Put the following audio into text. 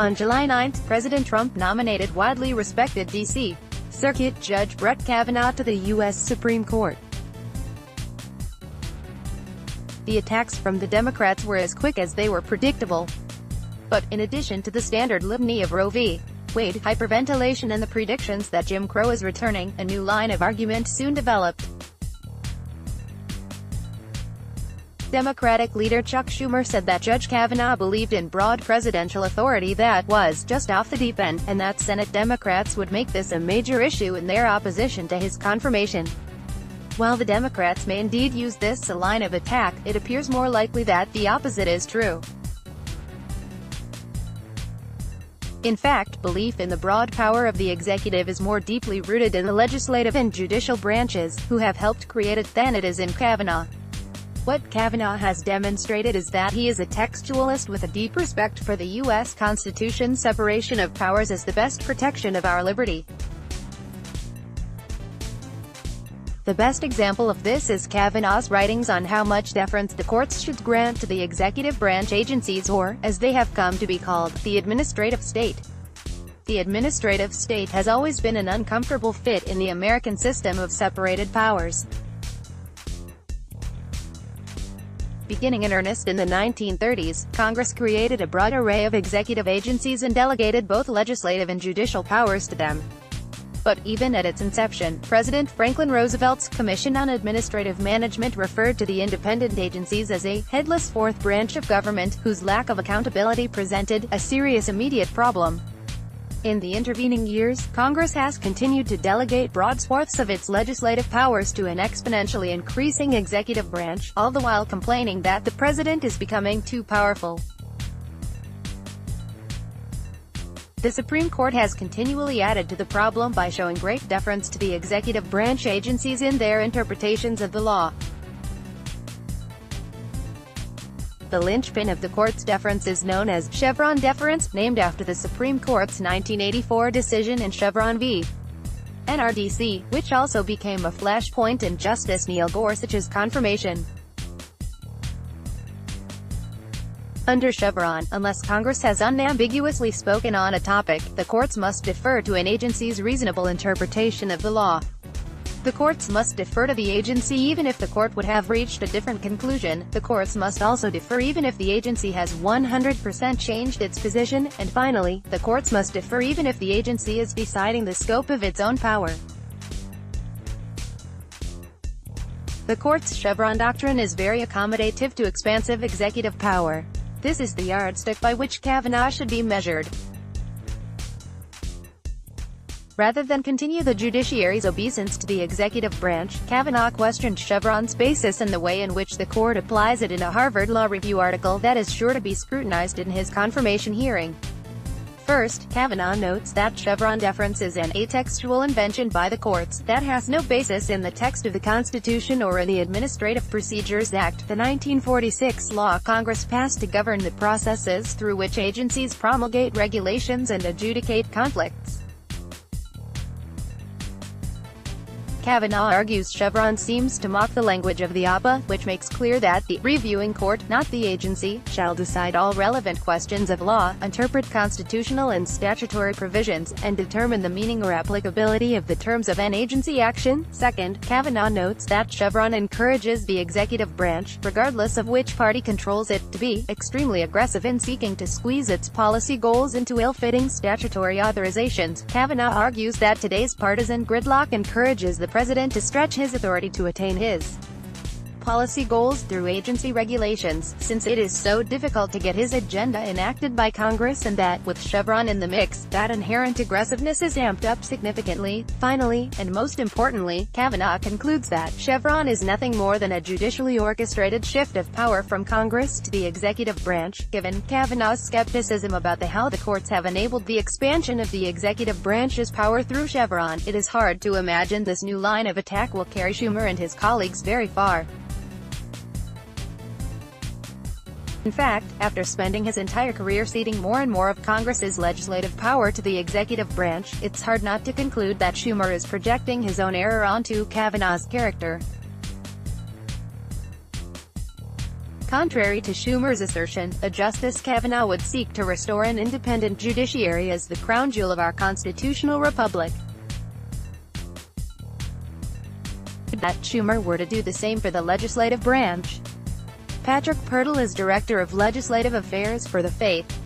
On July 9, President Trump nominated widely respected D.C. Circuit Judge Brett Kavanaugh to the U.S. Supreme Court. The attacks from the Democrats were as quick as they were predictable. But, in addition to the standard litany of Roe v. Wade, hyperventilation and the predictions that Jim Crow is returning, a new line of argument soon developed. Democratic leader Chuck Schumer said that Judge Kavanaugh believed in broad presidential authority that was just off the deep end, and that Senate Democrats would make this a major issue in their opposition to his confirmation. While the Democrats may indeed use this as a line of attack, it appears more likely that the opposite is true. In fact, belief in the broad power of the executive is more deeply rooted in the legislative and judicial branches, who have helped create it, than it is in Kavanaugh. What Kavanaugh has demonstrated is that he is a textualist with a deep respect for the U.S. Constitution's separation of powers as the best protection of our liberty. The best example of this is Kavanaugh's writings on how much deference the courts should grant to the executive branch agencies, or, as they have come to be called, the administrative state. The administrative state has always been an uncomfortable fit in the American system of separated powers. Beginning in earnest in the 1930s, Congress created a broad array of executive agencies and delegated both legislative and judicial powers to them. But even at its inception, President Franklin Roosevelt's Commission on Administrative Management referred to the independent agencies as a headless fourth branch of government, whose lack of accountability presented a serious immediate problem. In the intervening years, Congress has continued to delegate broad swaths of its legislative powers to an exponentially increasing executive branch, all the while complaining that the president is becoming too powerful. The Supreme Court has continually added to the problem by showing great deference to the executive branch agencies in their interpretations of the law. The linchpin of the court's deference is known as Chevron deference, named after the Supreme Court's 1984 decision in Chevron v. NRDC, which also became a flashpoint in Justice Neil Gorsuch's confirmation. Under Chevron, unless Congress has unambiguously spoken on a topic, the courts must defer to an agency's reasonable interpretation of the law. The courts must defer to the agency even if the court would have reached a different conclusion. The courts must also defer even if the agency has 100% changed its position, and finally, the courts must defer even if the agency is deciding the scope of its own power. The court's Chevron doctrine is very accommodative to expansive executive power. This is the yardstick by which Kavanaugh should be measured. Rather than continue the judiciary's obeisance to the executive branch, Kavanaugh questioned Chevron's basis and the way in which the court applies it in a Harvard Law Review article that is sure to be scrutinized in his confirmation hearing. First, Kavanaugh notes that Chevron deference is an atextual invention by the courts, that has no basis in the text of the Constitution or in the Administrative Procedures Act, the 1946 law Congress passed to govern the processes through which agencies promulgate regulations and adjudicate conflicts. Kavanaugh argues Chevron seems to mock the language of the APA, which makes clear that the reviewing court, not the agency, shall decide all relevant questions of law, interpret constitutional and statutory provisions, and determine the meaning or applicability of the terms of an agency action. Second, Kavanaugh notes that Chevron encourages the executive branch, regardless of which party controls it, to be extremely aggressive in seeking to squeeze its policy goals into ill-fitting statutory authorizations. Kavanaugh argues that today's partisan gridlock encourages the president to stretch his authority to attain his policy goals through agency regulations, since it is so difficult to get his agenda enacted by Congress, and that, with Chevron in the mix, that inherent aggressiveness is amped up significantly. Finally, and most importantly, Kavanaugh concludes that Chevron is nothing more than a judicially orchestrated shift of power from Congress to the executive branch. Given Kavanaugh's skepticism about how the courts have enabled the expansion of the executive branch's power through Chevron, it is hard to imagine this new line of attack will carry Schumer and his colleagues very far. In fact, after spending his entire career ceding more and more of Congress's legislative power to the executive branch, it's hard not to conclude that Schumer is projecting his own error onto Kavanaugh's character. Contrary to Schumer's assertion, a Justice Kavanaugh would seek to restore an independent judiciary as the crown jewel of our constitutional republic. That Schumer were to do the same for the legislative branch. Patrick Pirtle is Director of Legislative Affairs for the Faith,